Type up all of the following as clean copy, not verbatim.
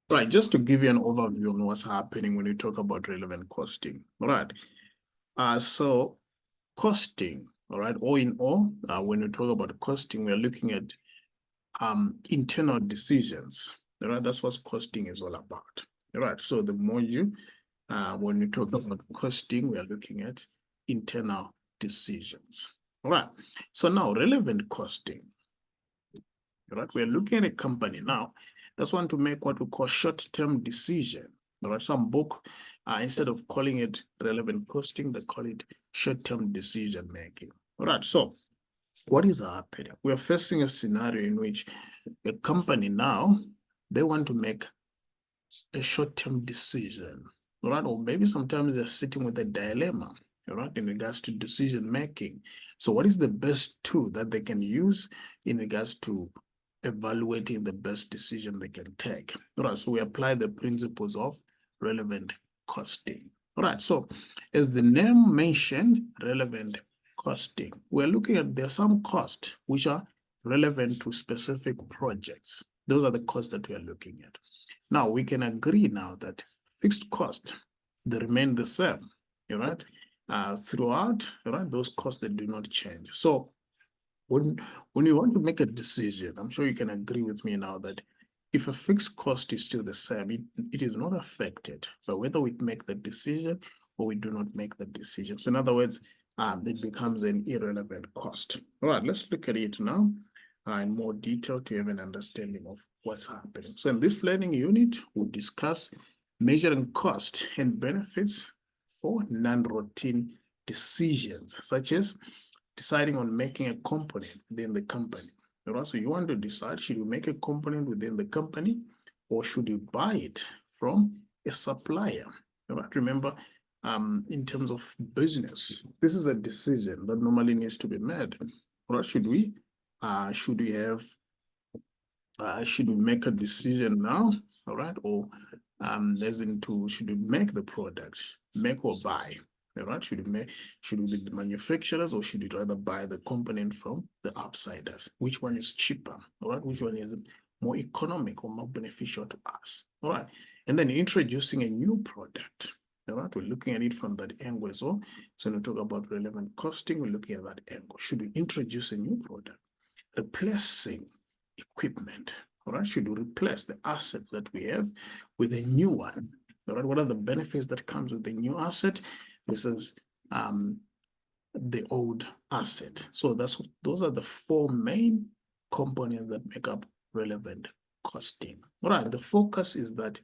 Right, just to give you an overview on what's happening when you talk about relevant costing. All right. So costing, all right, all in all, when we talk about costing, we're looking at internal decisions. All right, that's what costing is all about. All right. So the module, when we talk about costing, we are looking at internal decisions. All right. So now relevant costing. All right, we're looking at a company now that's want to make what we call short-term decision. All right, some book, instead of calling it relevant costing, they call it short-term decision making. All right, so what is happening? We're facing a scenario in which a company now, they want to make a short-term decision, all right? Or maybe sometimes they're sitting with a dilemma, all right, in regards to decision making. So what is the best tool that they can use in regards to evaluating the best decision they can take? All right, so we apply the principles of relevant costing. All right, so as the name mentioned, relevant costing, we're looking at there are some costs which are relevant to specific projects. Those are the costs that we are looking at. Now we can agree now that fixed costs, they remain the same, right? Throughout, right? Those costs, they do not change. So when you want to make a decision, I'm sure you can agree with me now that if a fixed cost is still the same, it is not affected by whether we make the decision or we do not make the decision. So in other words, it becomes an irrelevant cost. All right, let's look at it now in more detail to have an understanding of what's happening. So in this learning unit, we'll discuss measuring cost and benefits for non-routine decisions, such as deciding on making a component within the company. All right, so you want to decide, should you make a component within the company or should you buy it from a supplier? All right, remember, in terms of business, this is a decision that normally needs to be made. All right, should we should we make a decision now? All right, or as into should we make the product, make or buy? All right, should we be the manufacturers or should we rather buy the component from the outsiders? Which one is cheaper? All right, which one is more economic or more beneficial to us? All right, and then introducing a new product. All right, we're looking at it from that angle as well. So when we talk about relevant costing, we're looking at that angle. Should we introduce a new product? Replacing equipment, all right? Should we replace the asset that we have with a new one? All right, what are the benefits that comes with the new asset versus the old asset? So those are the four main components that make up relevant costing. All right, the focus is that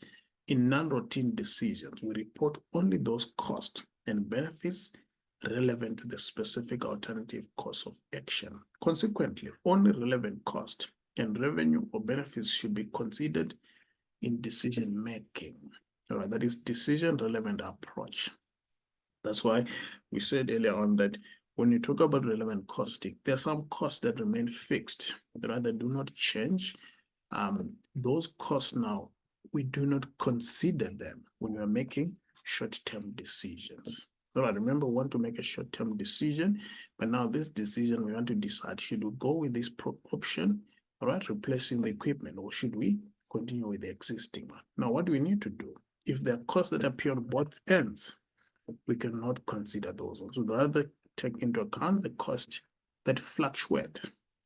in non-routine decisions, we report only those costs and benefits relevant to the specific alternative course of action. Consequently, only relevant cost and revenue or benefits should be considered in decision making. All right, that is decision relevant approach. That's why we said earlier on that when you talk about relevant costing, there are some costs that remain fixed, right, that do not change. Those costs now, we do not consider them when we're making short-term decisions. All right, remember, we want to make a short-term decision, but now this decision, we want to decide, should we go with this option, all right, replacing the equipment, or should we continue with the existing one? Now, what do we need to do? If there are costs that appear on both ends, we cannot consider those ones. So rather take into account the cost that fluctuate,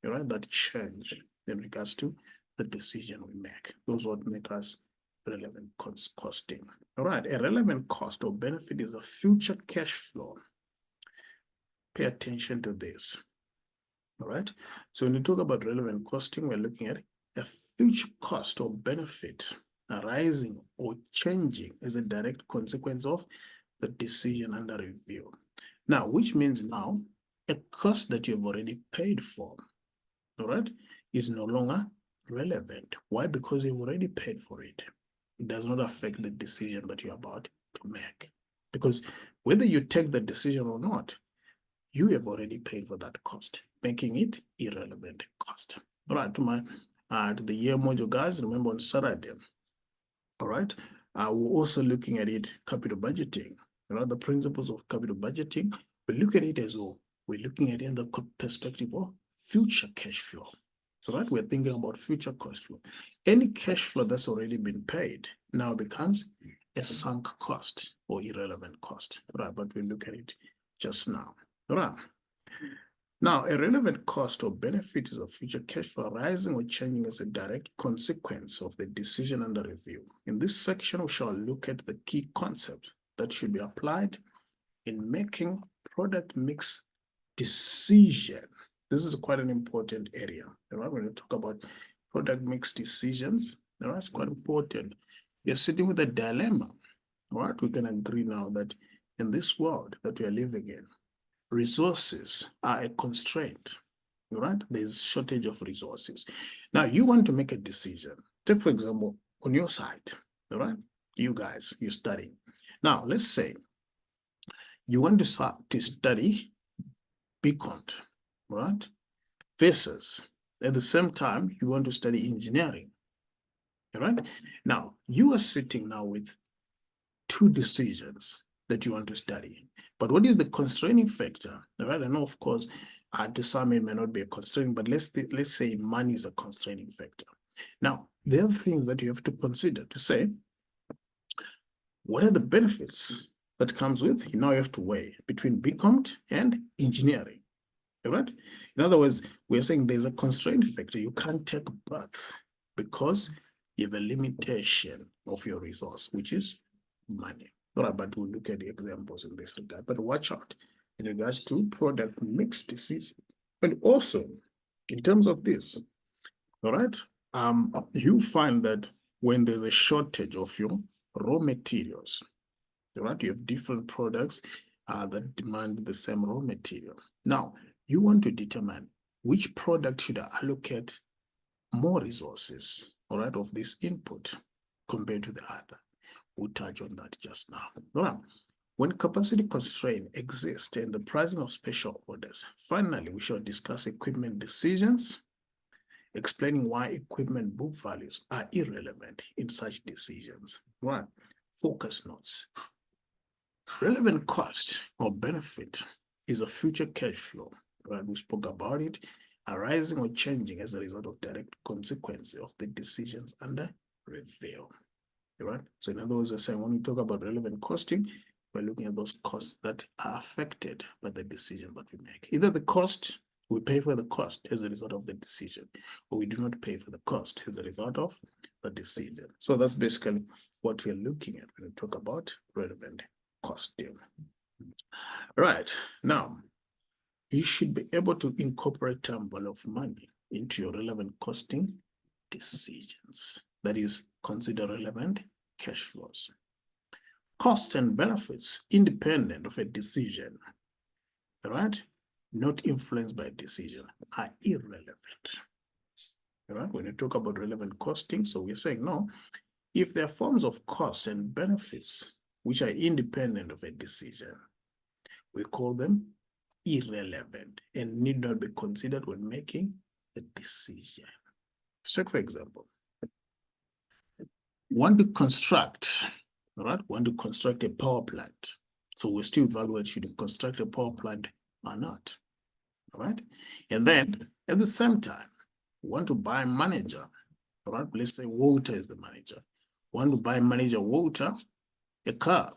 right, that change in regards to the decision we make. Those would make us relevant costing. All right, a relevant cost or benefit is a future cash flow. Pay attention to this. All right, so when you talk about relevant costing, we're looking at a future cost or benefit arising or changing as a direct consequence of the decision under review. Now, which means now a cost that you've already paid for, all right, is no longer relevant. Why? Because you've already paid for it. It does not affect the decision that you're about to make. Because whether you take the decision or not, you have already paid for that cost, making it irrelevant cost. All right, to the year module guys, remember on Saturday, all right, we're also looking at it, capital budgeting. You know, the principles of capital budgeting, we look at it as well. We're looking at it in the perspective of future cash flow. right? We're thinking about future cash flow. Any cash flow that's already been paid now becomes a sunk cost or irrelevant cost, right? But we look at it just now, right? Now, a relevant cost or benefit is a future cash flow arising or changing as a direct consequence of the decision under review. In this section, we shall look at the key concepts that should be applied in making product mix decision. This is quite an important area. Right? When you talk about product mix decisions, it's quite important. You're sitting with a dilemma. Right? We can agree now that in this world that we are living in, resources are a constraint. Right? There's shortage of resources. Now you want to make a decision. Take, for example, on your side, all right? You guys, you're studying. Now, let's say you want to start to study BCont, right? Versus at the same time, you want to study engineering, all right? Now, you are sitting now with two decisions that you want to study. But what is the constraining factor? All right, I know, of course, to some it may not be a constraint, but let's say money is a constraining factor. Now, there are things that you have to consider to say, what are the benefits that comes with? Now you have to weigh between BCont and engineering, all right? In other words, we're saying there's a constraint factor. You can't take both because you have a limitation of your resource, which is money. All right, but we'll look at the examples in this regard. But watch out in regards to product mix decision. And also, in terms of this, all right, you find that when there's a shortage of your raw materials, all right, you have different products that demand the same raw material. Now, you want to determine which product should I allocate more resources, all right, of this input compared to the other. We'll touch on that just now. All right. When capacity constraint exists and the pricing of special orders, finally, we shall discuss equipment decisions, explaining why equipment book values are irrelevant in such decisions. Right. Focus notes. Relevant cost or benefit is a future cash flow. Right. We spoke about it, arising or changing as a result of direct consequences of the decisions under review. Right? So in other words, we're saying when we talk about relevant costing, we're looking at those costs that are affected by the decision that we make. Either the cost, we pay for the cost as a result of the decision, or we do not pay for the cost as a result of the decision. So that's basically what we're looking at when we talk about relevant costing. Right. Now, you should be able to incorporate term value of money into your relevant costing decisions. That is, consider relevant cash flows. Costs and benefits independent of a decision, right? Not influenced by a decision, are irrelevant. Right? When you talk about relevant costing, so we're saying no, if there are forms of costs and benefits which are independent of a decision, we call them irrelevant and need not be considered when making a decision. So, for example, want to construct, all right, want to construct a power plant. So we still evaluate should you construct a power plant or not, all right? And then at the same time, want to buy a manager, all right? Let's say Walter is the manager. Want to buy manager Walter a car,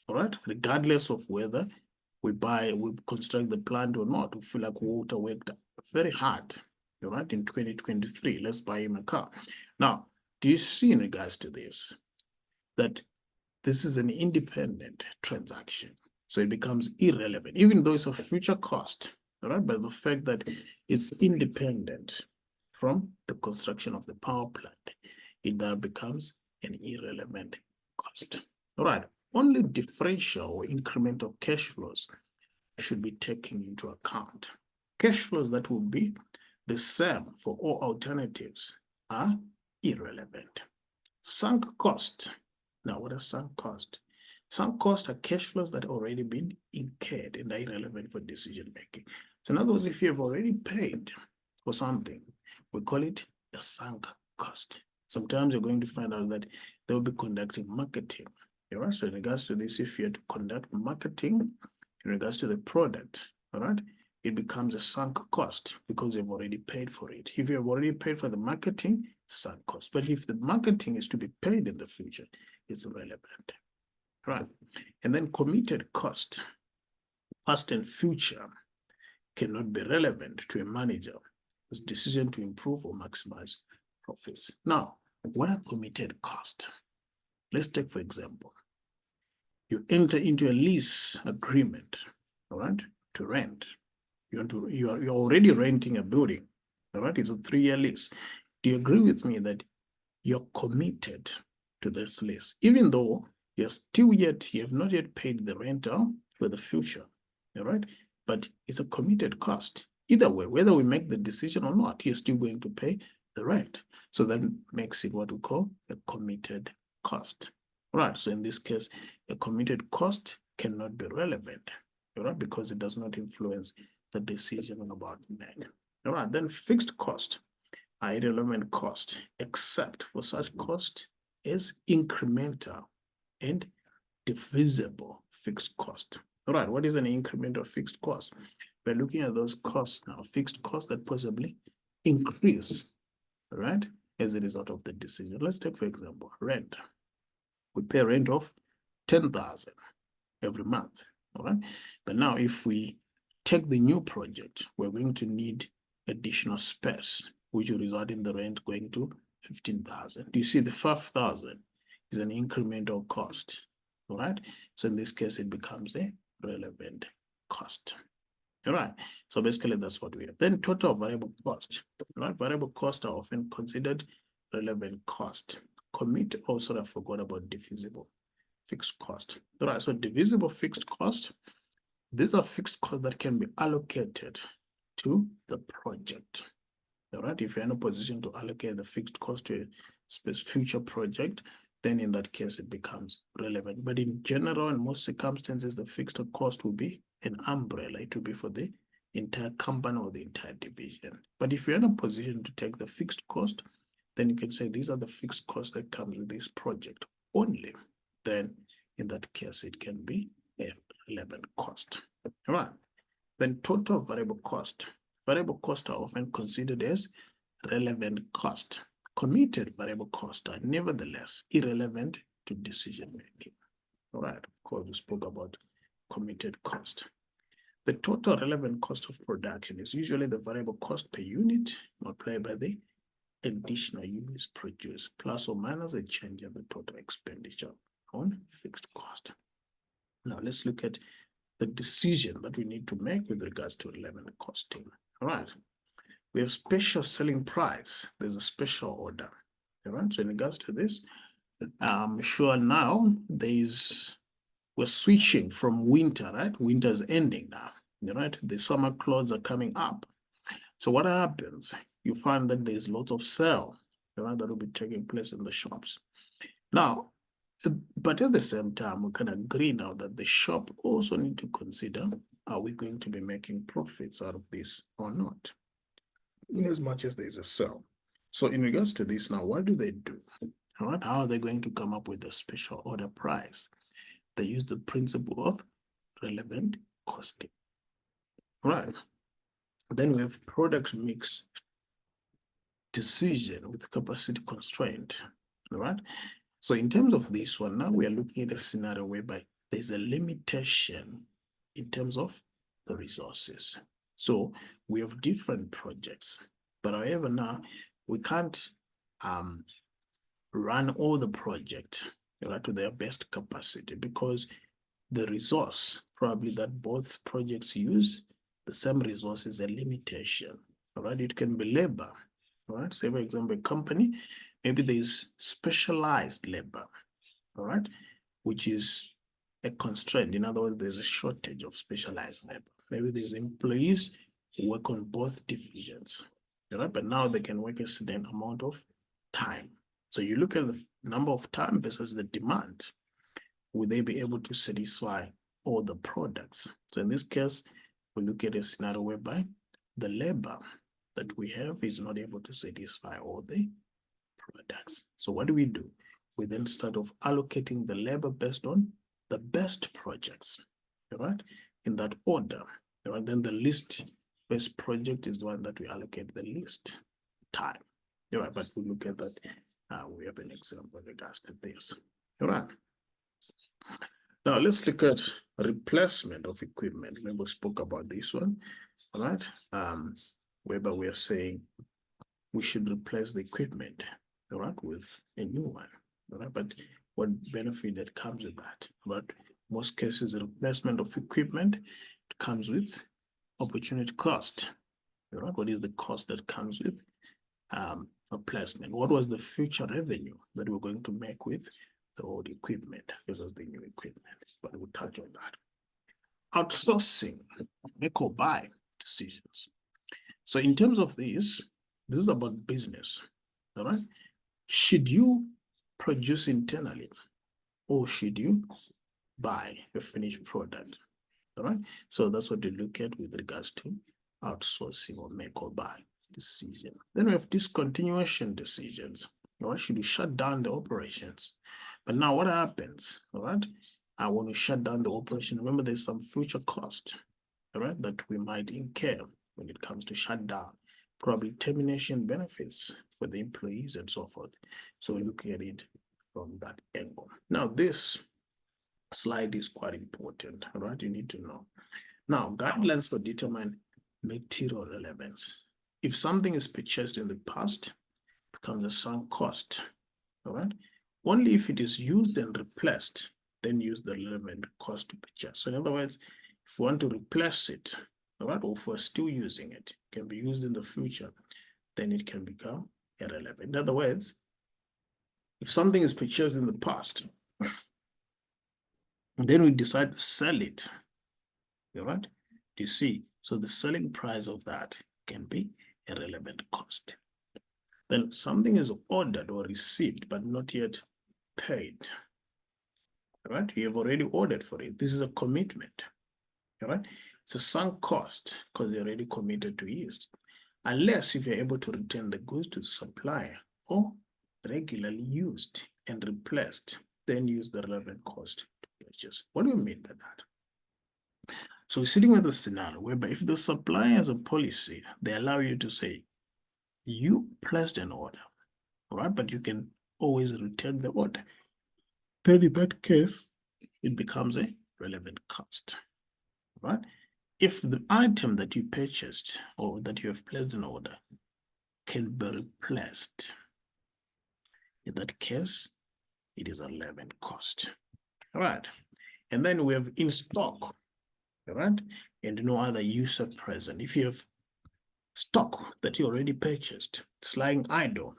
all right? Regardless of whether we construct the plant or not, we feel like Walter worked very hard, all right? In 2023, let's buy him a car. Now, do you see in regards to this, that this is an independent transaction? So it becomes irrelevant, even though it's a future cost, all right? But the fact that it's independent from the construction of the power plant, it now becomes an irrelevant cost. All right, only differential or incremental cash flows should be taken into account. Cash flows that will be the same for all alternatives are irrelevant. Sunk cost. Now, what is sunk cost? Sunk costs are cash flows that have already been incurred and are irrelevant for decision making. So in other words, if you have already paid for something, we call it a sunk cost. Sometimes you're going to find out that they'll be conducting marketing. All right? So in regards to this, if you are to conduct marketing in regards to the product, all right, it becomes a sunk cost because you've already paid for it. If you have already paid for the marketing, sunk cost. But if the marketing is to be paid in the future, it's relevant, right? And then committed cost, past and future, cannot be relevant to a manager's decision to improve or maximize profits. Now, what are committed costs? Let's take, for example, you enter into a lease agreement, all right, to rent. You're already renting a building, all right? It's a 3-year lease. Do you agree with me that you're committed to this lease, even though you have not yet paid the rental for the future, all right? But it's a committed cost. Either way, whether we make the decision or not, you're still going to pay the rent. So that makes it what we call a committed cost. All right, so in this case, a committed cost cannot be relevant, all right, because it does not influence the decision about make. All right, then fixed cost are irrelevant cost, except for such cost as incremental and divisible fixed cost. All right, what is an incremental fixed cost? We're looking at those costs now, fixed costs that possibly increase, all right, as a result of the decision. Let's take, for example, rent. We pay rent of 10,000 every month, all right? But now if we take the new project, we're going to need additional space, which will result in the rent going to 15,000. Do you see the 5,000 is an incremental cost, all right? So in this case, it becomes a relevant cost. All right, so basically that's what we have. Then total variable cost, right? Variable costs are often considered relevant cost. I forgot about divisible fixed cost. All right, so divisible fixed cost, these are fixed costs that can be allocated to the project. All right, if you're in a position to allocate the fixed cost to a specific future project, then in that case, it becomes relevant. But in general, in most circumstances, the fixed cost will be an umbrella. It will be for the entire company or the entire division. But if you're in a position to take the fixed cost, then you can say these are the fixed costs that comes with this project only. Then in that case, it can be a relevant cost. All right. Then total variable cost. Variable costs are often considered as relevant cost. Committed variable costs are nevertheless irrelevant to decision making. All right, of course, we spoke about committed cost. The total relevant cost of production is usually the variable cost per unit multiplied by the additional units produced, plus or minus a change in the total expenditure on fixed cost. Now let's look at the decision that we need to make with regards to relevant costing. All right. We have special selling price. There's a special order. All right. So in regards to this, I'm sure now we're switching from winter, right? Winter is ending now. All right. The summer clothes are coming up. So what happens? You find that there's lots of sale, all right, that will be taking place in the shops. Now, but at the same time, we can agree now that the shop also need to consider, are we going to be making profits out of this or not? In as much as there is a sale. So in regards to this now, what do they do? All right, how are they going to come up with a special order price? They use the principle of relevant costing. All right. Then we have product mix decision with capacity constraint. All right. So in terms of this one, now we are looking at a scenario whereby there's a limitation in terms of the resources. So we have different projects, but however now we can't run all the projects, right, to their best capacity because the resource probably that both projects use, the same resource is a limitation. All right, it can be labor. All right, say for example, a company, maybe there's specialized labor, all right, which is a constraint. In other words, there's a shortage of specialized labor. Maybe there's employees who work on both divisions, all right, but now they can work a certain amount of time. So you look at the number of time versus the demand. Will they be able to satisfy all the products? So in this case, we look at a scenario whereby the labor that we have is not able to satisfy all the products. So what do? We then start off allocating the labor based on the best projects, all right, in that order, All right, then the least best project is the one that we allocate the least time. All right, but we look at that. We have an example in regards to this. All right. Now let's look at replacement of equipment. Remember, we spoke about this one. All right. Whereby we are saying we should replace the equipment, all right, with a new one. All right, but what benefit that comes with that? But most cases, the replacement of equipment comes with opportunity cost. All right, what is the cost that comes with replacement? What was the future revenue that we're going to make with the old equipment versus the new equipment? But we'll touch on that. Outsourcing, make or buy decisions. So in terms of this is about business. All right. Should you produce internally or should you buy a finished product? All right. So that's what we look at with regards to outsourcing or make or buy decision. Then we have discontinuation decisions. All right. Should we shut down the operations? But now what happens? All right. I want to shut down the operation. Remember, there's some future cost, all right, that we might incur when it comes to shutdown, probably termination benefits for the employees and so forth. So we look at it from that angle. Now, this slide is quite important, all right? You need to know. Now, guidelines for determine material relevance. If something is purchased in the past, it becomes a sunk cost, all right? Only if it is used and replaced, then use the relevant cost to purchase. So in other words, if we want to replace it, all right, or if we're still using it, can be used in the future, then it can become irrelevant. In other words, if something is purchased in the past, then we decide to sell it, all right, you see, so the selling price of that can be a relevant cost. Then something is ordered or received, but not yet paid, all right, you have already ordered for it. This is a commitment, all right, it's a sunk cost because they're already committed to use, unless if you're able to return the goods to the supplier or regularly used and replaced, then use the relevant cost to purchase. What do you mean by that? So we're sitting with a scenario whereby if the supplier has a policy, they allow you to say, you placed an order, all right, but you can always return the order. Then in that case, it becomes a relevant cost, right? If the item that you purchased or that you have placed an order can be replaced, in that case, it is a relevant cost. All right. And then we have in stock, all right, and no other user present. If you have stock that you already purchased, it's lying idle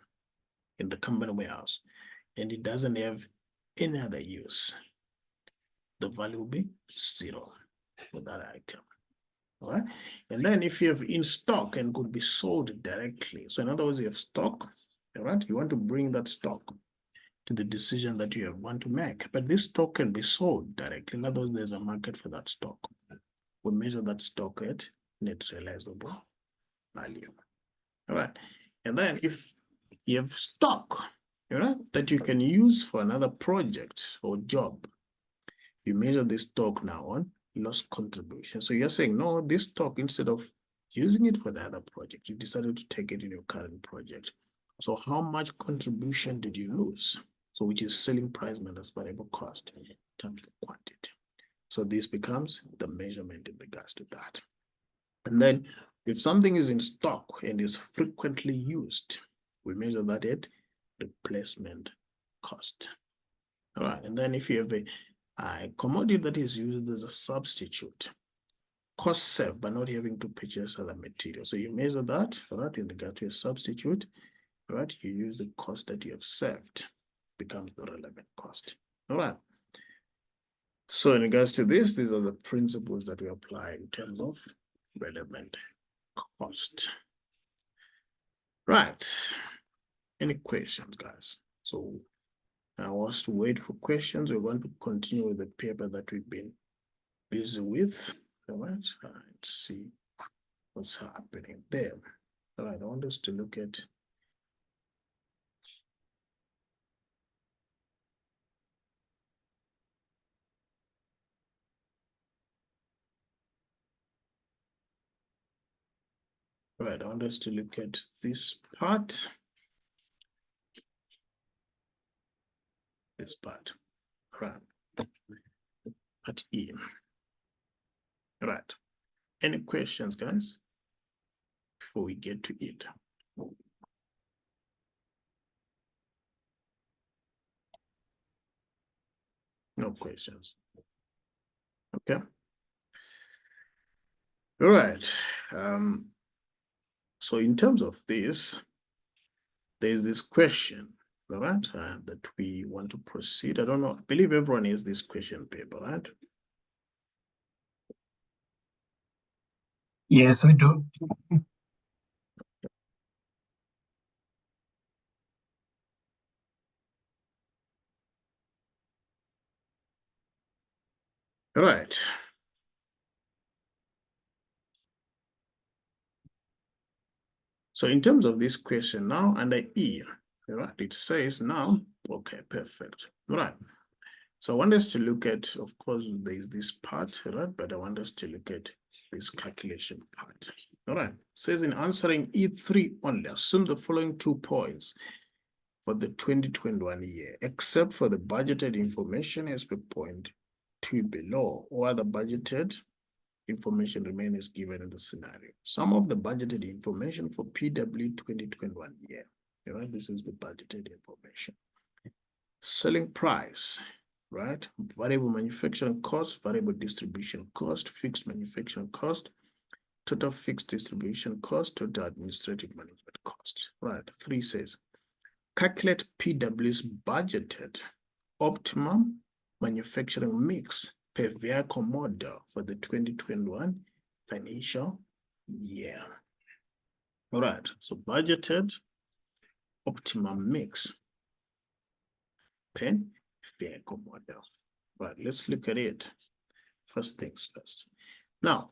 in the company warehouse, and it doesn't have any other use, the value will be 0 for that item. All right. And then if you have in stock and could be sold directly, so in other words, you have stock, all right, you want to bring that stock to the decision that you want to make, but this stock can be sold directly. In other words, there's a market for that stock. We measure that stock at net realizable value. All right. And then if you have stock, all right, that you can use for another project or job, you measure this stock now on lost contribution. So you're saying, no, this stock, instead of using it for the other project, you decided to take it in your current project. So how much contribution did you lose? So which is selling price minus variable cost times the quantity. So this becomes the measurement in regards to that. And then if something is in stock and is frequently used, we measure that at replacement cost. All right. And then if you have a commodity that is used as a substitute, cost saved by not having to purchase other material. So you measure that, right, in regard to a substitute, right? You use the cost that you have saved, becomes the relevant cost. All right. So in regards to this, these are the principles that we apply in terms of relevant cost. Right. Any questions, guys? So I was to wait for questions. We want to continue with the paper that we've been busy with. All right. Let's see what's happening there. All right. I want us to look at Right, I want us to look at this part. This part. Right. Part E. Right. Any questions, guys, before we get to it? No questions. Okay. All right. So in terms of this, there's this question, all right, that we want to proceed. I don't know. I believe everyone has this question paper, right? Yes, we do. All right. So in terms of this question now, under E, all right, it says now, okay, perfect. All right. So I want us to look at, of course, there's this part, right? But I want us to look at this calculation part. All right. It says in answering E3 only, assume the following 2 points for the 2021 year, except for the budgeted information as per point 2 below, or other budgeted information remain as given in the scenario. Some of the budgeted information for PW 2021 year. All right, this is the budgeted information. Selling price, right? Variable manufacturing cost, variable distribution cost, fixed manufacturing cost, total fixed distribution cost, total administrative management cost. Right, 3 says, calculate PW's budgeted optimum manufacturing mix per vehicle model for the 2021 financial year. All right, so budgeted optimum mix per vehicle model. Right, let's look at it. First things first. Now,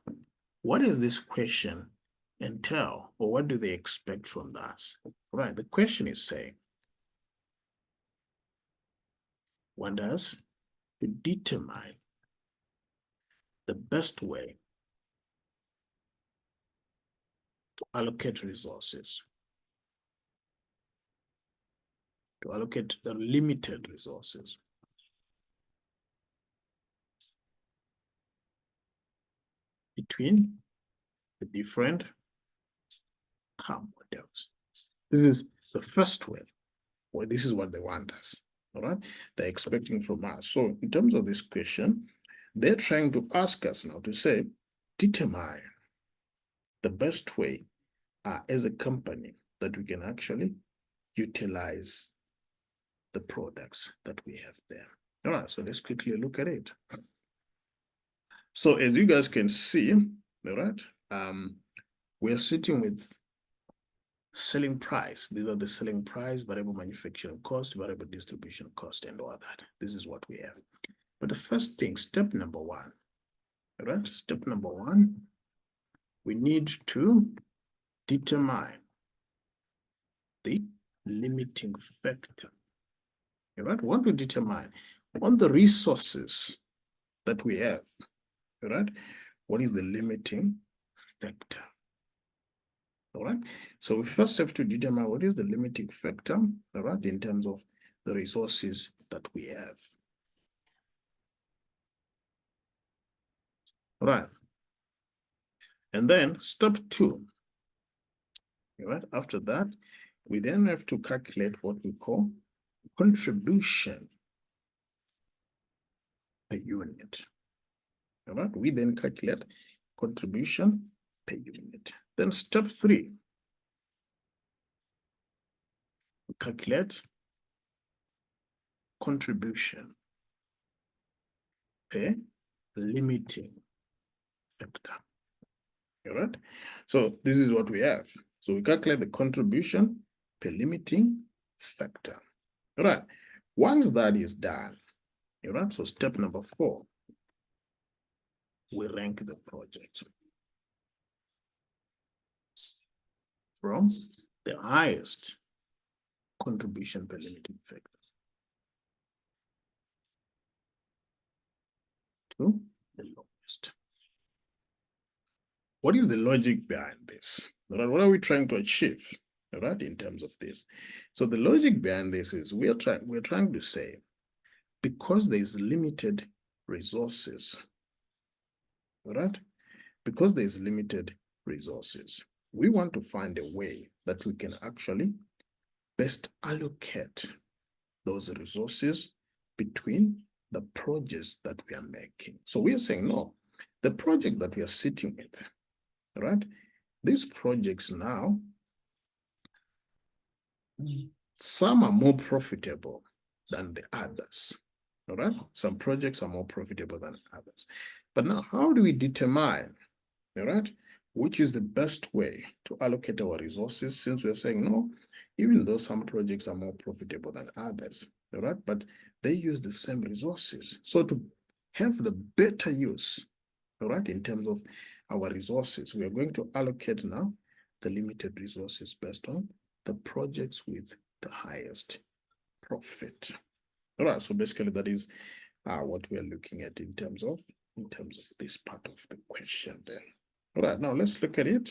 what does this question entail, or what do they expect from us? Right, the question is saying, want us to determine the best way to allocate resources, to allocate the limited resources between the different car models. This is the first way, or this is what they want us, all right? They're expecting from us. So in terms of this question, they're trying to ask us now to say, determine the best way as a company that we can actually utilize the products that we have there. All right, so let's quickly look at it. So as you guys can see, all right, we're sitting with selling price. These are the selling price, variable manufacturing cost, variable distribution cost, and all that. This is what we have. But the first thing, step number 1, all right, step number 1, we need to determine the limiting factor. All right, we want to determine on the resources that we have, all right, what is the limiting factor? All right, so we first have to determine what is the limiting factor, all right, in terms of the resources that we have. All right, and then step 2, all right, after that, we then have to calculate what we call contribution per unit. All right, we then calculate contribution per unit. Then step 3, we calculate contribution per limiting factor. All right, so this is what we have. So we calculate the contribution per limiting factor. All right, once that is done, all right, so step number 4, we rank the project from the highest contribution per limiting factor to the lowest. What is the logic behind this? All right, what are we trying to achieve? All right, in terms of this. So the logic behind this is we're trying to say, because there's limited resources, all right? Because there's limited resources, we want to find a way that we can actually best allocate those resources between the projects that we are making. So we are saying, no, the project that we are sitting with, right? These projects now, some are more profitable than the others, all right? Some projects are more profitable than others. But now, how do we determine, all right, which is the best way to allocate our resources, since we're saying, no, even though some projects are more profitable than others, all right, but they use the same resources. So to have the better use, all right, in terms of our resources, we are going to allocate now the limited resources based on the projects with the highest profit. All right, so basically that is what we are looking at in terms of this part of the question then. All right, now let's look at it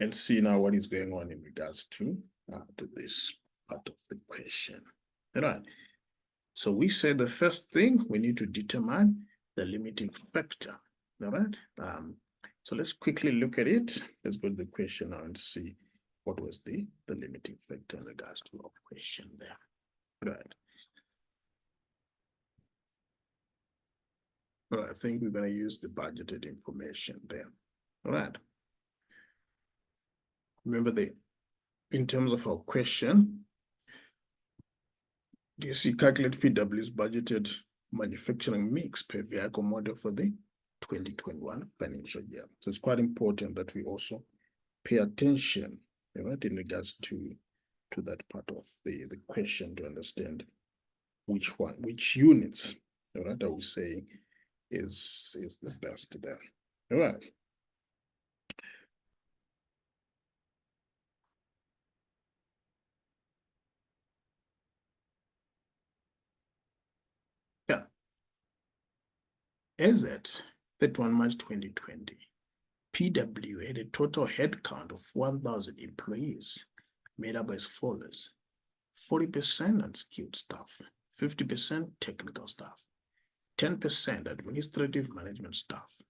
and see now what is going on in regards to this part of the question. All right, so we said the first thing we need to determine the limiting factor. All right, so let's quickly look at it. Let's go to the question now and see what was the limiting factor in regards to our question there. Right. All right, I think we're going to use the budgeted information there. All right. Remember, in terms of our question, do you see calculate PW's budgeted manufacturing mix per vehicle model for the 2021 financial year? So it's quite important that we also pay attention, right, in regards to that part of the question to understand which units, right, are we saying is the best there. All right. Yeah. As at 31 March 2020, PW had a total headcount of 1,000 employees, made up as follows: 40% unskilled staff, 50% technical staff, 10% administrative management staff.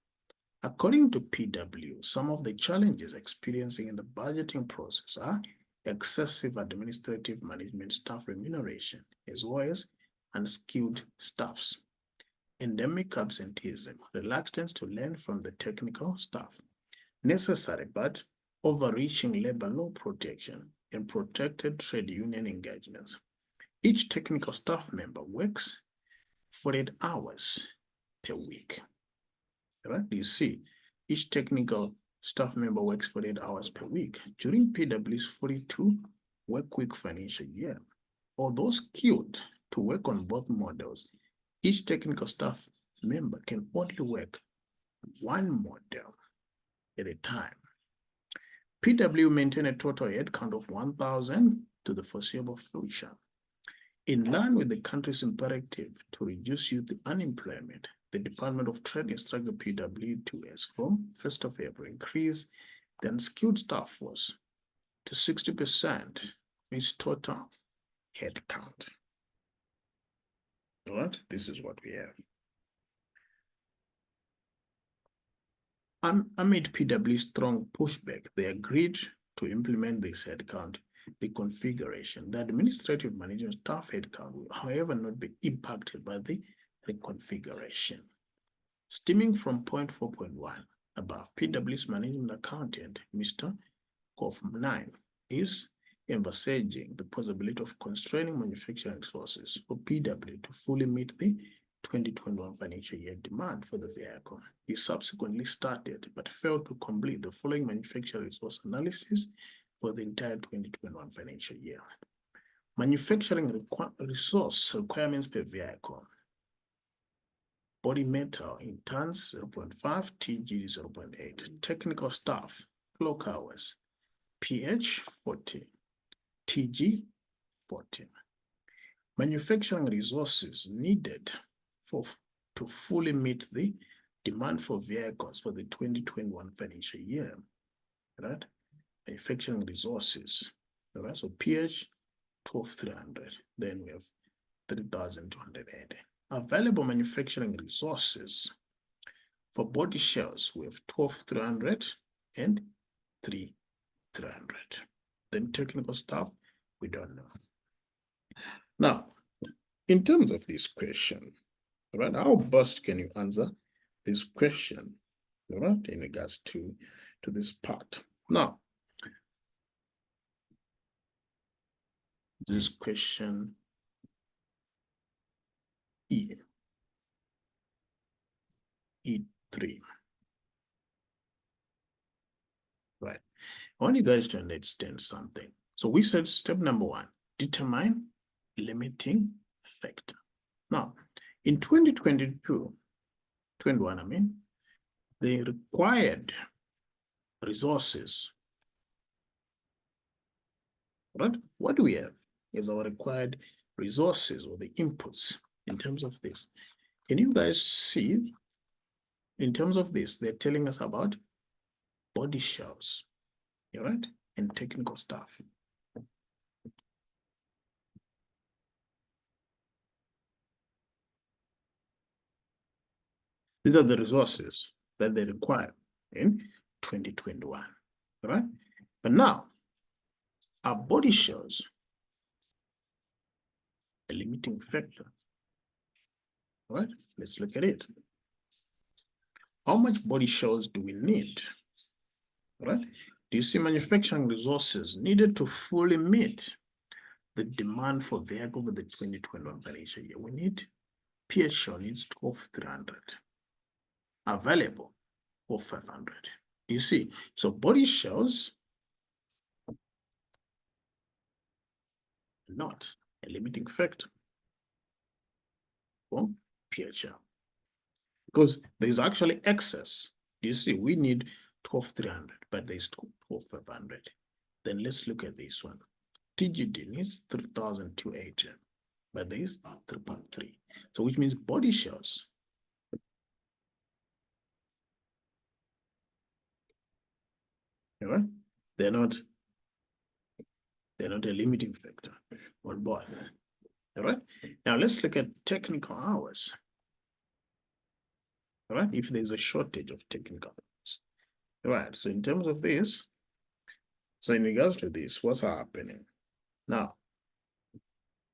According to PW, some of the challenges experiencing in the budgeting process are excessive administrative management staff remuneration, as well as unskilled staffs, endemic absenteeism, reluctance to learn from the technical staff, necessary but overreaching labor law protection, and protected trade union engagements. Each technical staff member works 48 hours per week. Right? You see, each technical staff member works 48 hours per week during PW's 42 work week financial year. Although skilled to work on both models, each technical staff member can only work one model at a time. PW maintain a total headcount of 1,000 to the foreseeable future. In line with the country's imperative to reduce youth unemployment, the Department of Trade instructed PW to, as from 1st of April, increase the unskilled staff force to 60% of its total headcount. All right, this is what we have. Amid PW's strong pushback, they agreed to implement this headcount reconfiguration. The administrative management staff headcount will, however, not be impacted by the reconfiguration. Stemming from point 4.1 above, PW's management accountant, Mr. Kaufman, is envisaging the possibility of constraining manufacturing resources for PW to fully meet the 2021 financial year demand for the vehicle. He subsequently started but failed to complete the following manufacturing resource analysis for the entire 2021 financial year. Manufacturing resource requirements per vehicle: body metal in tons 0.5, TG 0.8, technical staff, clock hours, PH 40, TG 40. Manufacturing resources needed to fully meet the demand for vehicles for the 2021 financial year: right? Manufacturing resources, all right? So pH 12,300, then we have 3,280. Available manufacturing resources for body shells, we have 12,300 and 3,300. Then technical stuff, we don't know. Now, in terms of this question, right, how best can you answer this question, right, in regards to this part? Now, this question E3. Right. I want you guys to understand something. So we said step number 1, determine limiting factor. Now, in 2022, 21, I mean, the required resources, right? What do we have is our required resources or the inputs in terms of this. Can you guys see, in terms of this, they're telling us about body shells, all right, and technical stuff. These are the resources that they require in 2021, all right? But now, our body shells a limiting factor, all right? Let's look at it. How much body shells do we need, all right? Do you see manufacturing resources needed to fully meet the demand for vehicle with the 2021 financial year? We need, pH shell needs 12,300, available for 500. Do you see? So body shells not a limiting factor for pH shell, because there's actually excess. Do you see? We need 12,300, but there's 12,500. Then let's look at this one. TGD needs 3,280, but there's 3.3. So which means body shells, all right? They're not a limiting factor on both. All right. Now let's look at technical hours. All right. If there's a shortage of technical hours. All right. So in terms of this, so in regards to this, what's happening? Now,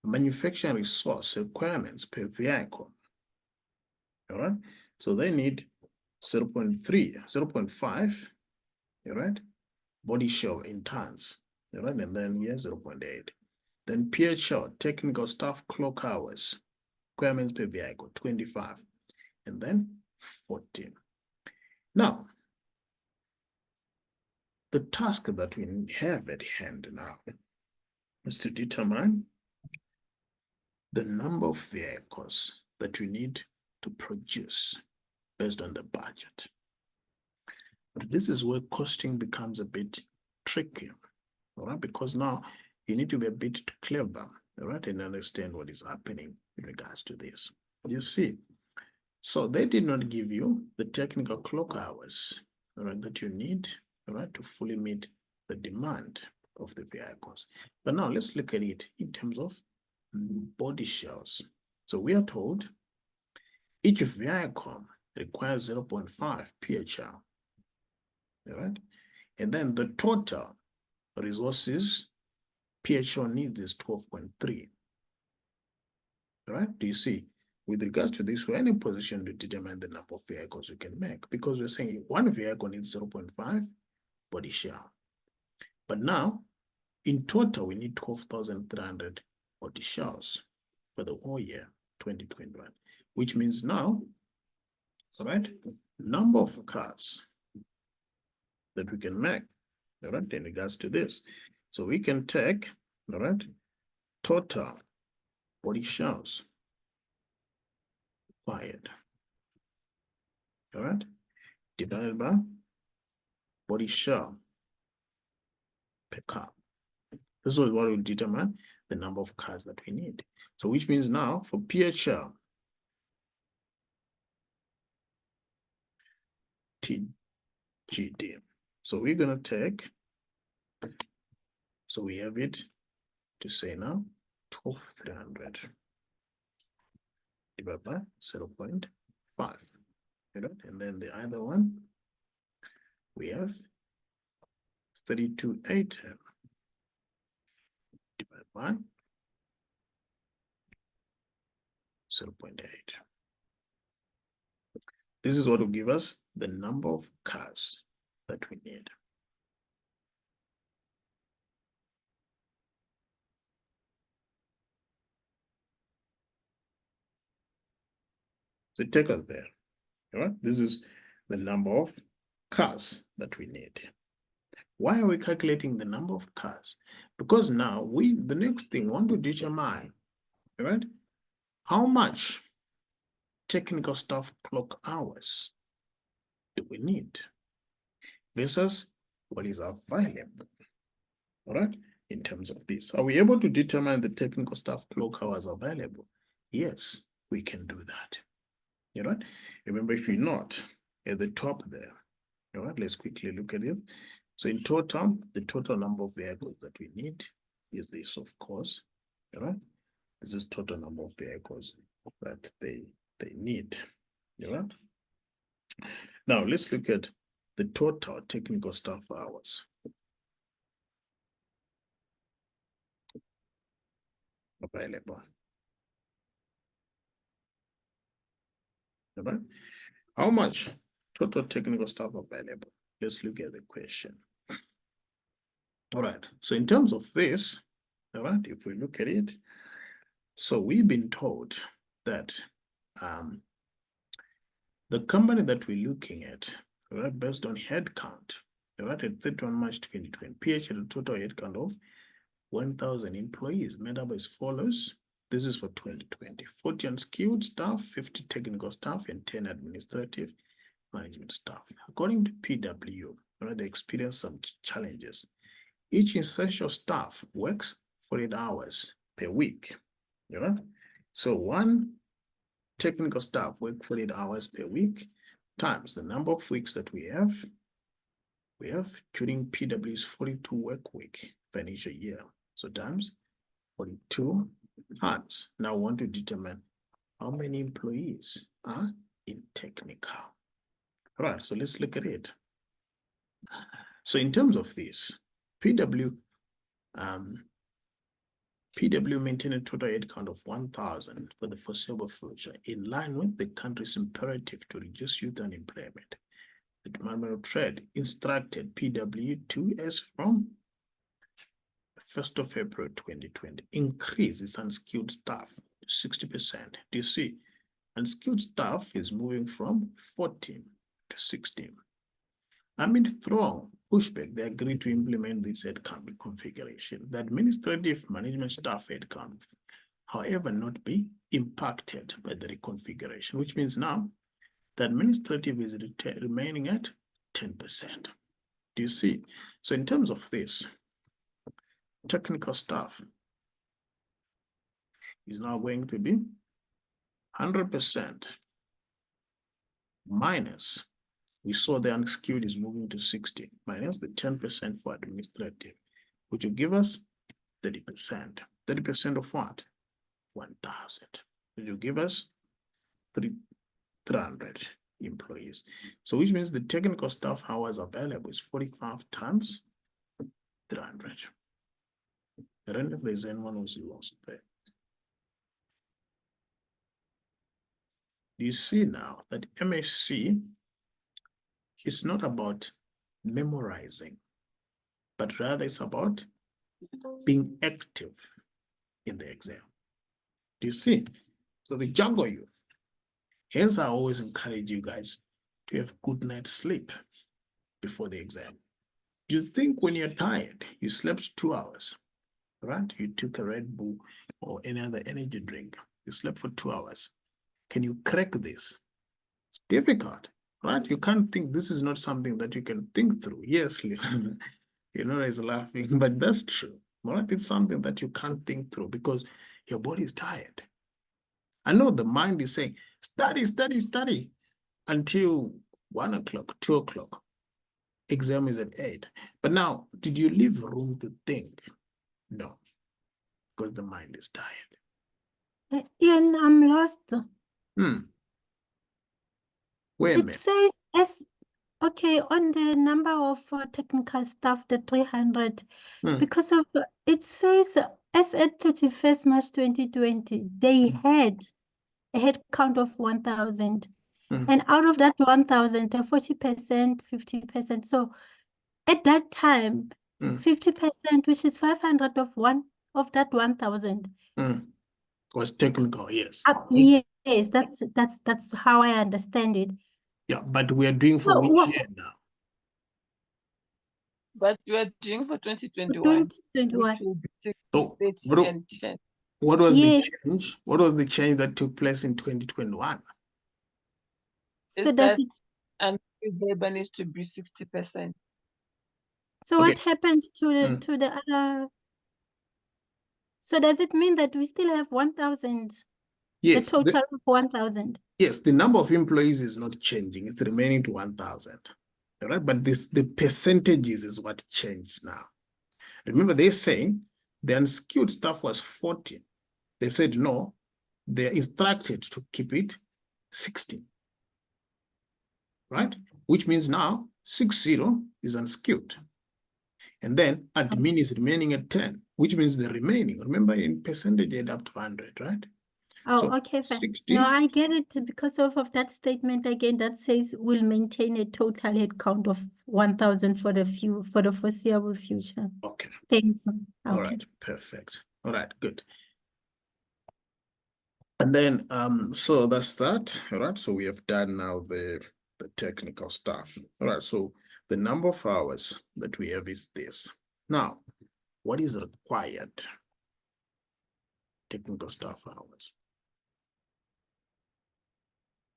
manufacturing resource requirements per vehicle. All right. So they need 0.3, 0.5, all right, body shell in tons. All right. And then here 0.8. Then pH shell, technical staff clock hours, requirements per vehicle, 25. And then 14. Now, the task that we have at hand now is to determine the number of vehicles that we need to produce based on the budget. But this is where costing becomes a bit tricky, all right? Because now you need to be a bit clever, all right, and understand what is happening in regards to this. You see, so they did not give you the technical clock hours, all right, that you need, all right, to fully meet the demand of the vehicles. But now let's look at it in terms of body shells. So we are told each vehicle requires 0.5 pH-shell, all right? And then the total resources pH-shell needs is 12.3, all right? Do you see? With regards to this, we're in a position to determine the number of vehicles we can make, because we're saying one vehicle needs 0.5 body shell. But now, in total, we need 12,300 body shells for the whole year, 2021, which means now, all right, number of cars that we can make, all right, in regards to this. So we can take, all right, total body shells required, all right, divided by body shell per car. This is what will determine the number of cars that we need. So which means now for pH shell, TGD, So we're going to take, so we have it to say now 12,300 divided by 0.5. And then the other one, we have 32,800 divided by 0.8. This is what will give us the number of cars that we need. So take us there. All right, this is the number of cars that we need. Why are we calculating the number of cars? Because now the next thing, want to determine, all right, how much technical staff clock hours do we need versus what is available, all right, in terms of this. Are we able to determine the technical staff clock hours available? Yes, we can do that. All right, remember, if you're not at the top there, all right, let's quickly look at it. So in total, the total number of vehicles that we need is this, of course, all right? This is total number of vehicles that they need, all right? Now let's look at the total technical staff hours available. All right? How much total technical staff available? Let's look at the question. All right, so in terms of this, all right, if we look at it, so we've been told that the company that we're looking at, all right, based on headcount, all right, at 31 March 2020, PH had a total headcount of 1,000 employees, made up as follows. This is for 2020: 40 unskilled staff, 50 technical staff, and 10 administrative management staff. According to PW, all right, they experienced some challenges. Each essential staff works 48 hours per week, all right? So one technical staff work 48 hours per week times the number of weeks that we have during PW's 42 work week financial year. So times 42 times. Now I want to determine how many employees are in technical. All right, so let's look at it. So in terms of this, PW maintained a total headcount of 1,000 for the foreseeable future, in line with the country's imperative to reduce youth unemployment. The Department of Trade instructed PW to, as from 1st of April 2020, increase its unskilled staff to 60%. Do you see? Unskilled staff is moving from 14 to 16. Amid strong pushback, they agreed to implement this headcount configuration. The administrative management staff headcount, however, not be impacted by the reconfiguration, which means now the administrative is remaining at 10%. Do you see? So in terms of this, technical staff is now going to be 100% minus, we saw the unskilled is moving to 60, minus the 10% for administrative, which will give us 30%. 30% of what? 1,000, which will give us 300 employees. So which means the technical staff hours available is 45 times 300. I don't know if there's anyone who's lost there. You see now that MSc is not about memorizing, but rather it's about being active in the exam. Do you see? So they juggle you. Hence, I always encourage you guys to have good night's sleep before the exam. Do you think when you're tired, you slept 2 hours, right? You took a Red Bull or any other energy drink, you slept for 2 hours. Can you crack this? It's difficult, right? You can't think, this is not something that you can think through. Yes, is laughing, but that's true, right? It's something that you can't think through because your body is tired. I know the mind is saying, study, study, study until 1 o'clock, 2 o'clock. exam is at 8. But now, did you leave room to think? No, because the mind is tired. Ian, I'm lost. Wait a It minute. says okay, on the number of technical staff, the 300, because of it says as at 31st March 2020, they had a head count of 1,000. And out of that 1,000, 40%, 50%. So at that time, 50%, which is 500 of that 1,000. Was technical, yes. Yes, that's how I understand it. Yeah, but we are doing for So, which year now? But we are doing for 2021. 2021. Which will be 60, So, 30, and 10. what was Yes. the change? What was the change that took place in 2021? So Is does that it, and labor needs to be 60%. so Okay. what happened to the other? So does it mean that we still have 1,000? Yes. The total of 1,000. Yes, the number of employees is not changing. It's remaining to 1,000. All right, but the percentages is what changed now. Remember, they're saying the unskilled staff was 40. They said no, they're instructed to keep it 60. Right? Which means now 60 is unskilled. And then admin is remaining at 10, which means the remaining, remember in percentage add up to 100, right? Oh, So okay, fine. 60. No, I get it because of that statement again that says we'll maintain a total head count of 1,000 for the foreseeable future. Okay. Thanks. All Okay. right, perfect. All right, good. And then so that's that. All right, so we have done now the technical stuff. All right, so the number of hours that we have is this. Now, what is required? Technical staff hours.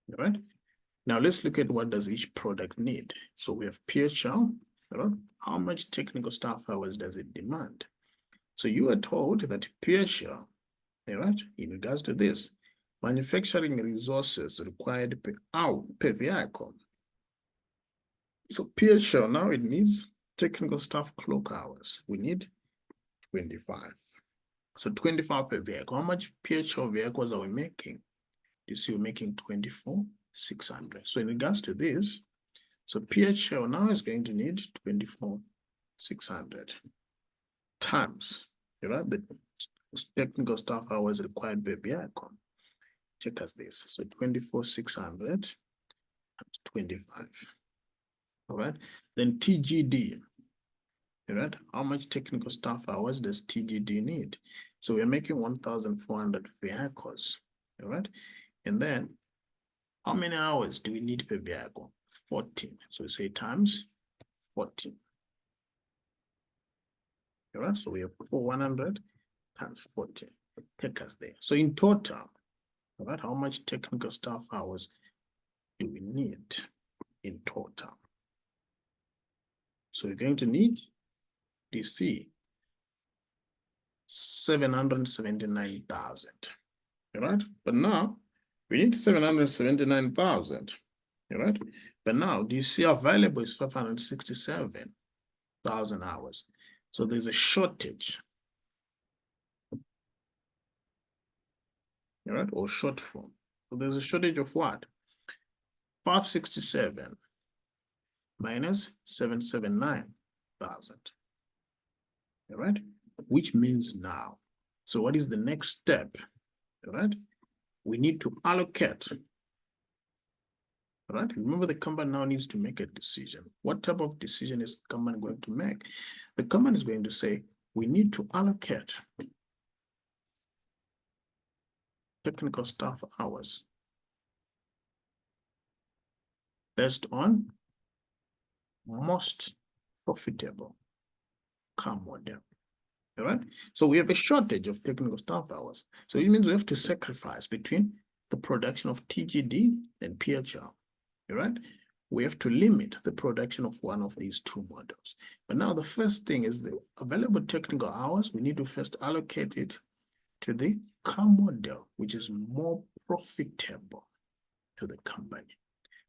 All right. Now let's look at what does each product need. So we have PHL. All right? How much technical staff hours does it demand? So you are told that PHL, all right, in regards to this, manufacturing resources required per hour, per vehicle. So PHL now it needs technical staff clock hours. We need 25. So 25 per vehicle. How much PHL vehicles are we making? You see, we're making 24,600. So in regards to this, so PHL now is going to need 24,600 times, right? The technical staff hours required per vehicle. Check us this. So 24,600 times 25. All right. Then TGD. All right. How much technical staff hours does TGD need? So we're making 1,400 vehicles. All right. And then how many hours do we need per vehicle? 14. So we say times 14. All right. So we have 100 times 14. Take us there. So in total, all right, how much technical staff hours do we need in total? So we're going to need, you see, 779,000. All right. But now we need 779,000. All right. But now, do you see available is 567,000 hours? So there's a shortage. All right, or shortfall. So there's a shortage of what? 567 minus 779,000. All right, which means now. So what is the next step? All right, we need to allocate. All right, remember the company now needs to make a decision. What type of decision is the company going to make? The company is going to say, we need to allocate technical staff hours based on most profitable car model. All right. So we have a shortage of technical staff hours. So it means we have to sacrifice between the production of TGD and PHL. All right. We have to limit the production of one of these two models. But now the first thing is the available technical hours. We need to first allocate it to the car model, which is more profitable to the company.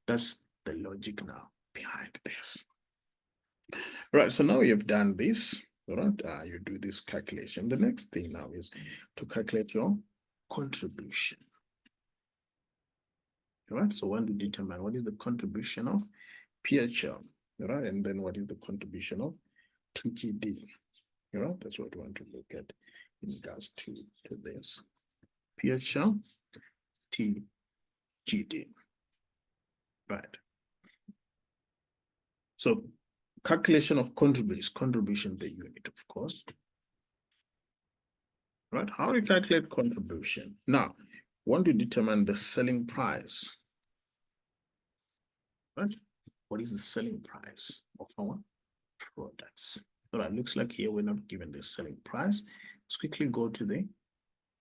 That's the logic now behind this. Right, so now you've done this, all right? You do this calculation. The next thing now is to calculate your contribution. All right, so we want to determine what is the contribution of PHL, all right? And then what is the contribution of TGD, all right? That's what we want to look at in regards to this. PHL, TGD, right? So calculation of contribution per unit, of course. Right? How do you calculate contribution? Now, want to determine the selling price. Right? What is the selling price of our products? All right, looks like here we're not given the selling price. Let's quickly go to the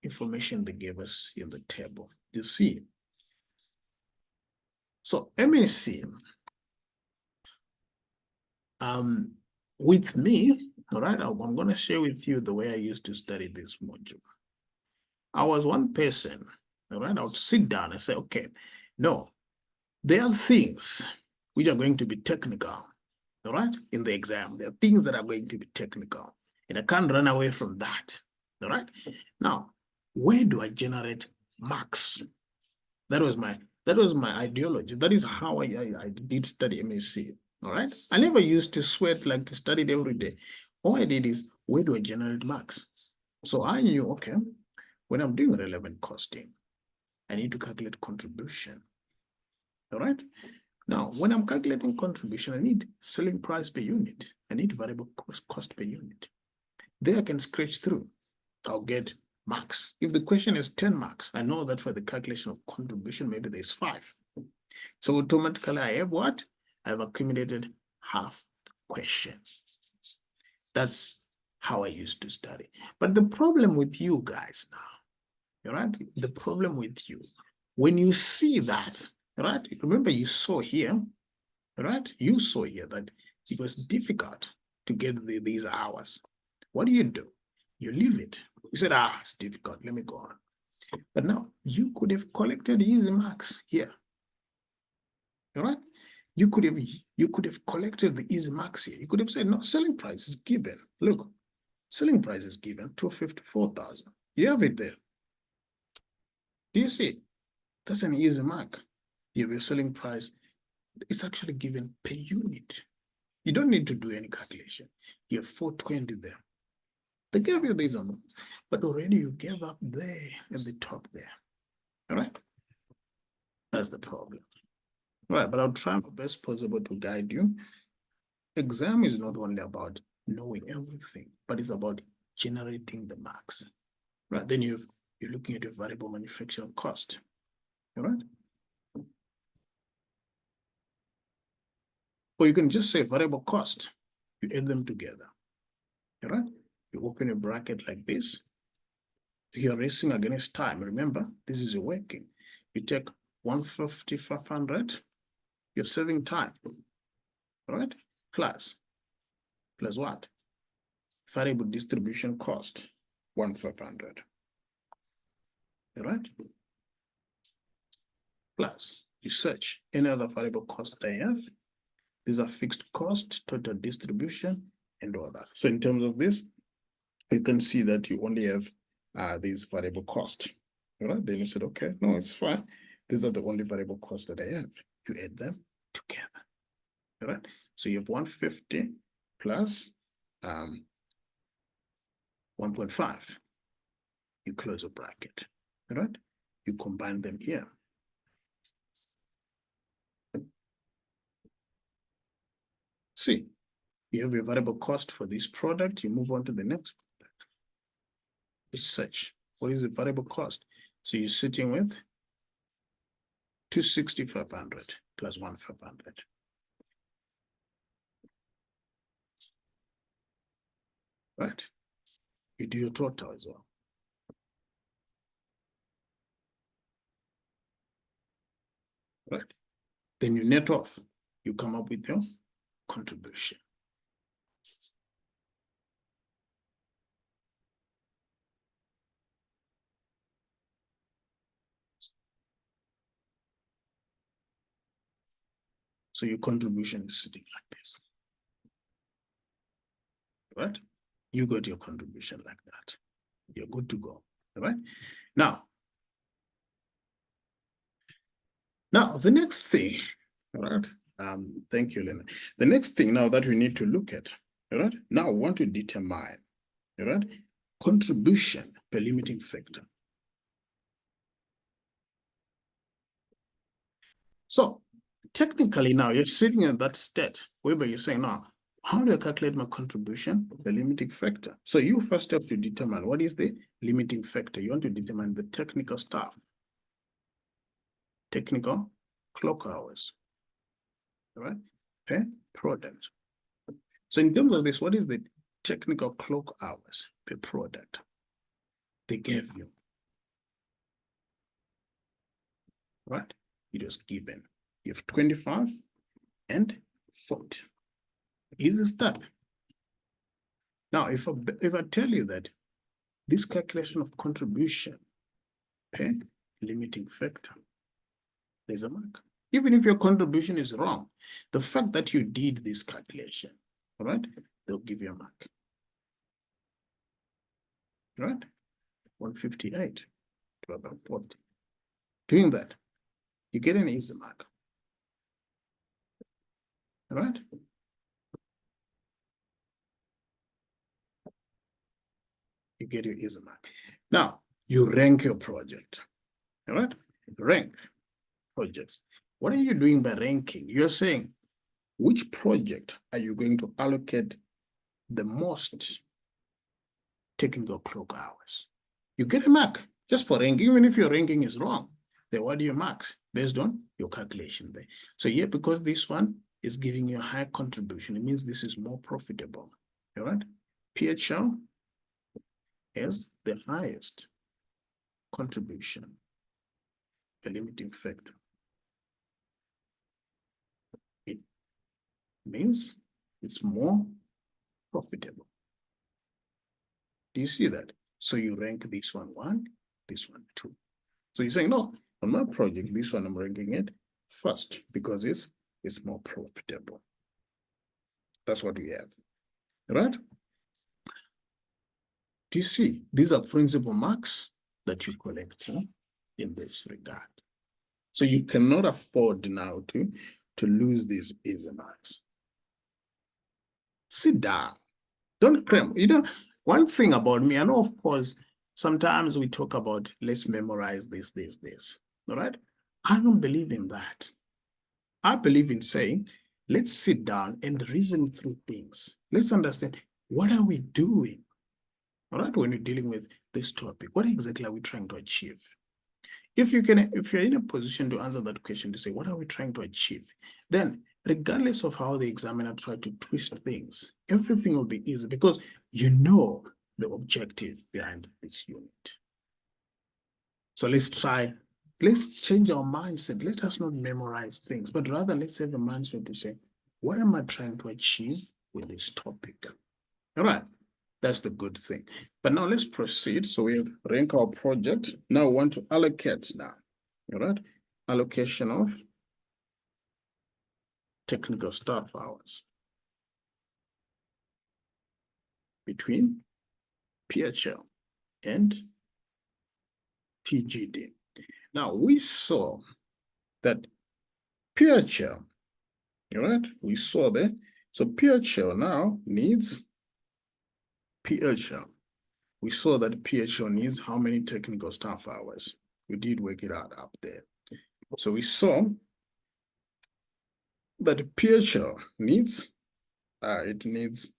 information they gave us in the table. You see. So MAC, with me, all right, I'm going to share with you the way I used to study this module. I was one person, all right, I would sit down and say, okay, no, there are things which are going to be technical, all right, in the exam. There are things that are going to be technical, and I can't run away from that, all right? Now, where do I generate marks? That was my ideology. That is how I did study MSc, all right? I never used to sweat like to study it every day. All I did is, where do I generate marks? So I knew, okay, when I'm doing relevant costing, I need to calculate contribution, all right? Now, when I'm calculating contribution, I need selling price per unit. I need variable cost per unit. There I can scratch through. I'll get marks. If the question is 10 marks, I know that for the calculation of contribution, maybe there's 5. So automatically I have what? I have accumulated half the question. That's how I used to study. But the problem with you guys now, all right? The problem with you, when you see that, right? Remember you saw here, right? You saw here that it was difficult to get these hours. What do? You leave it. You said, it's difficult. Let me go on. But now you could have collected easy marks here. All right? You could have collected the easy marks here. You could have said, no, selling price is given. Look, selling price is given 254,000. You have it there. Do you see? That's an easy mark. You have your selling price. It's actually given per unit. You don't need to do any calculation. You have 420 there. They gave you these amounts, but already you gave up there at the top there. All right? That's the problem. All right, but I'll try my best possible to guide you. Exam is not only about knowing everything, but it's about generating the marks. Right? Then you're looking at your variable manufacturing cost. All right? Or you can just say variable cost. You add them together. All right? You open a bracket like this. You're racing against time. Remember, this is your working. You take 150, 500, you're saving time. All right? Plus what? Variable distribution cost, 1,500. All right? Plus, you search any other variable cost that I have. These are fixed cost, total distribution, and all that. So in terms of this, you can see that you only have these variable cost. All right? Then you said, okay, no, it's fine. These are the only variable costs that I have. You add them together. All right? So you have 150 plus 1.5. You close a bracket. All right? You combine them here. See, you have a variable cost for this product. You move on to the next product. It's such. What is the variable cost? So you're sitting with 260,500 plus 1,500. Right? You do your total as well. Right? Then you net off. You come up with your contribution. So your contribution is sitting like this. right? You got your contribution like that. You're good to go, all right? Now, the next thing, all right? Thank you, Lena. The next thing now that we need to look at, all right? Now we want to determine, all right? Contribution per limiting factor. So technically now you're sitting in that state whereby you're saying, now, how do I calculate my contribution, the limiting factor? So you first have to determine what is the limiting factor. You want to determine the technical stuff, technical clock hours, all right, per product. So in terms of this, what is the technical clock hours per product they gave you? Right? It was given. You have 25 and 40. Easy step. Now, if I tell you that this calculation of contribution per limiting factor, there's a mark. Even if your contribution is wrong, the fact that you did this calculation, all right, they'll give you a mark. Right? 158 to about 40. Doing that, you get an easy mark. All right? You get your easy mark. Now, you rank your project. All right? Rank projects. What are you doing by ranking? You're saying, which project are you going to allocate the most technical clock hours? You get a mark just for ranking, even if your ranking is wrong. Then what do you mark based on your calculation there? So here, because this one is giving you a high contribution, it means this is more profitable. All right? PHL has the highest contribution, a limiting factor. It means it's more profitable. Do you see that? So you rank this one 1, this one 2. So you're saying, no, on my project, this one I'm ranking it first because it's more profitable. That's what we have, right? Do you see? These are principal marks that you collect in this regard. So you cannot afford now to lose these easy marks. Sit down. Don't cram. You know, one thing about me, I know, of course, sometimes we talk about let's memorize this. All right? I don't believe in that. I believe in saying, let's sit down and reason through things. Let's understand, what are we doing? All right, when you're dealing with this topic, what exactly are we trying to achieve? If you're in a position to answer that question, to say, what are we trying to achieve? Then, regardless of how the examiner tried to twist things, everything will be easy because you know the objective behind this unit. So let's change our mindset. Let us not memorize things, but rather let's have a mindset to say, what am I trying to achieve with this topic? All right. That's the good thing. But now let's proceed. So we have rank our project. Now we want to allocate now. All right. Allocation of technical staff hours between PHL and TGD. Now we saw that PHL, all right, we saw that. So PHL now needs PHL. We saw that PHL needs how many technical staff hours? We did work it out up there. So we saw that PHL needs, it needs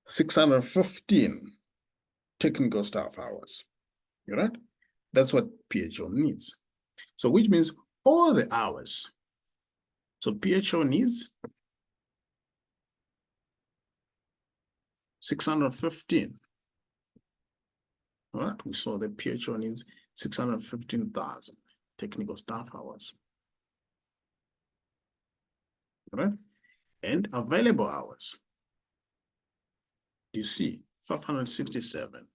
615 technical staff hours. All right? That's what PHL needs. So which means all the hours. So PHL needs 615. All right, we saw that PHL needs 615,000 technical staff hours. All right, and available hours. You see, 567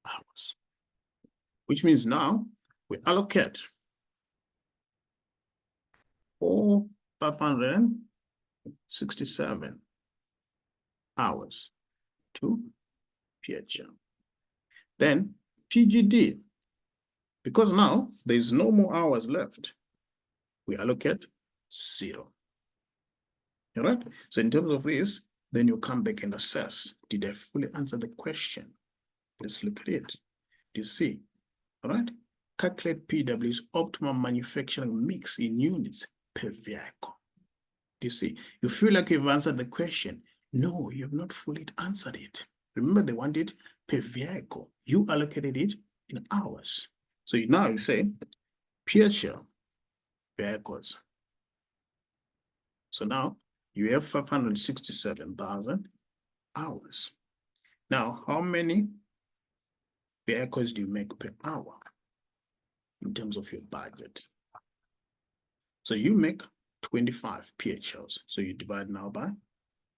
hours, which means now we allocate 567 67 hours to PHL. Then TGD, because now there's no more hours left, we allocate 0. All right. So in terms of this, then you come back and assess, did I fully answer the question? Let's look at it. Do you see? All right. Calculate PW's optimum manufacturing mix in units per vehicle. Do you see? You feel like you've answered the question. No, you have not fully answered it. Remember, they want it per vehicle. You allocated it in hours. So now you say PHL vehicles. So now you have 567,000 hours. Now, how many vehicles do you make per hour in terms of your budget? So you make 25 PHLs. So you divide now by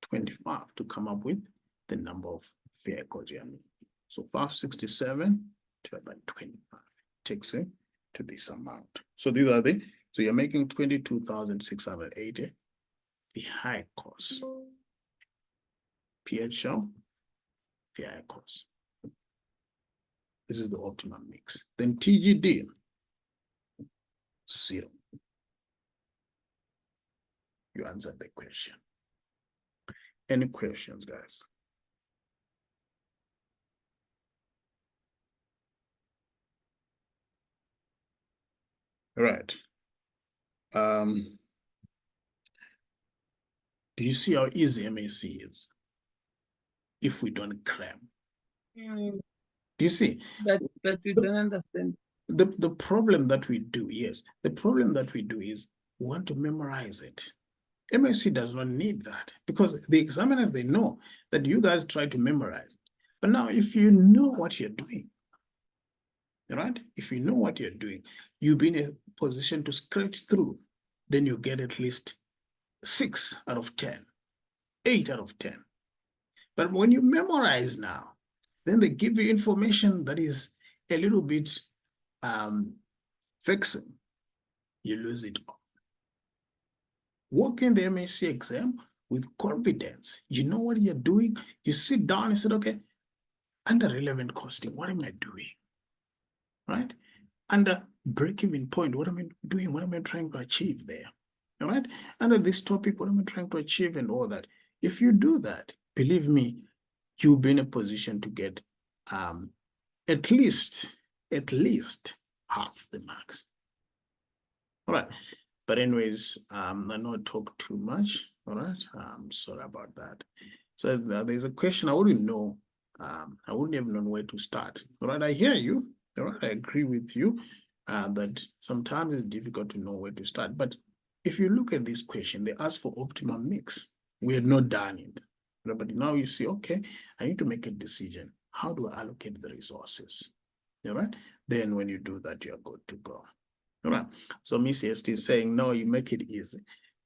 25 to come up with the number of vehicles you need. So 567 divided by 25 takes it to this amount. So these are so you're making 22,680 vehicles. PHL vehicles. This is the optimum mix. Then TGD, 0. You answered the question. Any questions, guys? All right. Do you see how easy MAC is if we don't cram? Do you see? But we don't understand. The problem that we do, yes, the problem that we do is we want to memorize it. MSc does not need that because the examiners, they know that you guys try to memorize. But now if you know what you're doing, right? If you know what you're doing, you'll be in a position to scratch through, then you get at least 6 out of 10, 8 out of 10. But when you memorize now, then they give you information that is a little bit vexing. You lose it all. Walk in the MSc exam with confidence. You know what you're doing. You sit down and say, okay, under relevant costing, what am I doing? Right? Under break-even point, what am I doing? What am I trying to achieve there? All right? Under this topic, what am I trying to achieve and all that? If you do that, believe me, you'll be in a position to get at least half the marks. All right. But anyways, I not talk too much. All right. Sorry about that. So there's a question I wouldn't know. I wouldn't have known where to start. All right. I hear you. All right. I agree with you that sometimes it's difficult to know where to start. But if you look at this question, they ask for optimum mix. We had not done it. But now you see, okay, I need to make a decision. How do I allocate the resources? All right. Then when you do that, you're good to go. All right. So Miss ST is saying, no, you make it easy.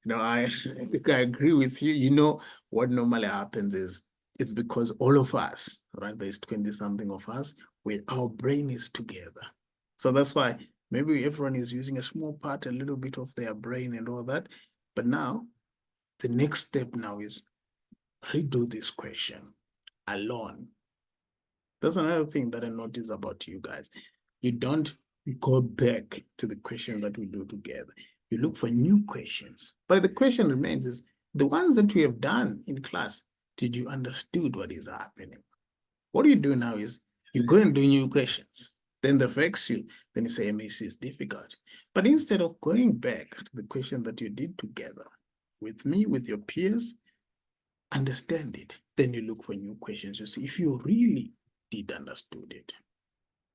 You know, I think I agree with you. You know, what normally happens is it's because all of us, right? There's 20-something of us, where our brain is together. So that's why maybe everyone is using a small part, a little bit of their brain and all that. But now, the next step now is redo this question alone. That's another thing that I notice about you guys. You don't go back to the question that we do together. You look for new questions. But the question remains is, the ones that we have done in class, did you understood what is happening? What you do now is, you go and do new questions. Then they vex you. Then you say, MAC is difficult. But instead of going back to the question that you did together, with me, with your peers, understand it. Then you look for new questions. You see if you really did understood it.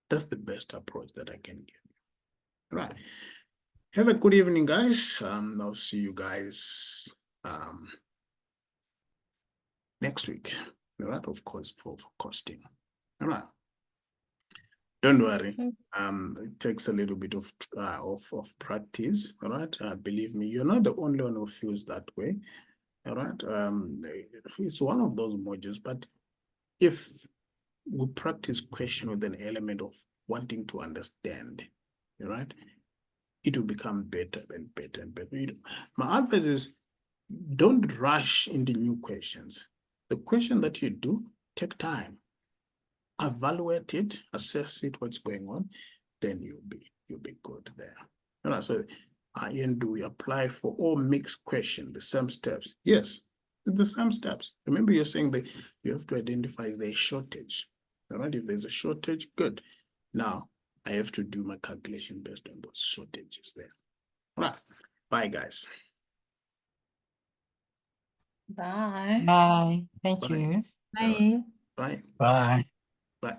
That's the best approach that I can give you. Right. Have a good evening, guys. I'll see you guys next week. All right, of course, for costing. All right. Don't worry. It takes a little bit of practice. All right. Believe me, you're not the only one who feels that way. All right. It's one of those modules, but if we practice question with an element of wanting to understand, right? It will become better and better and better. My advice is don't rush into new questions. The question that you do, take time, evaluate it, assess it, what's going on, then you'll be good there. You know, so and do we apply for all mixed questions, the same steps? Yes, it's the same steps. Remember, you're saying that you have to identify if there's a shortage. All right, if there's a shortage, good. Now I have to do my calculation based on those shortages there. All right, bye guys. Bye. Bye. Thank Bye. you. Bye. Bye. Bye. Bye.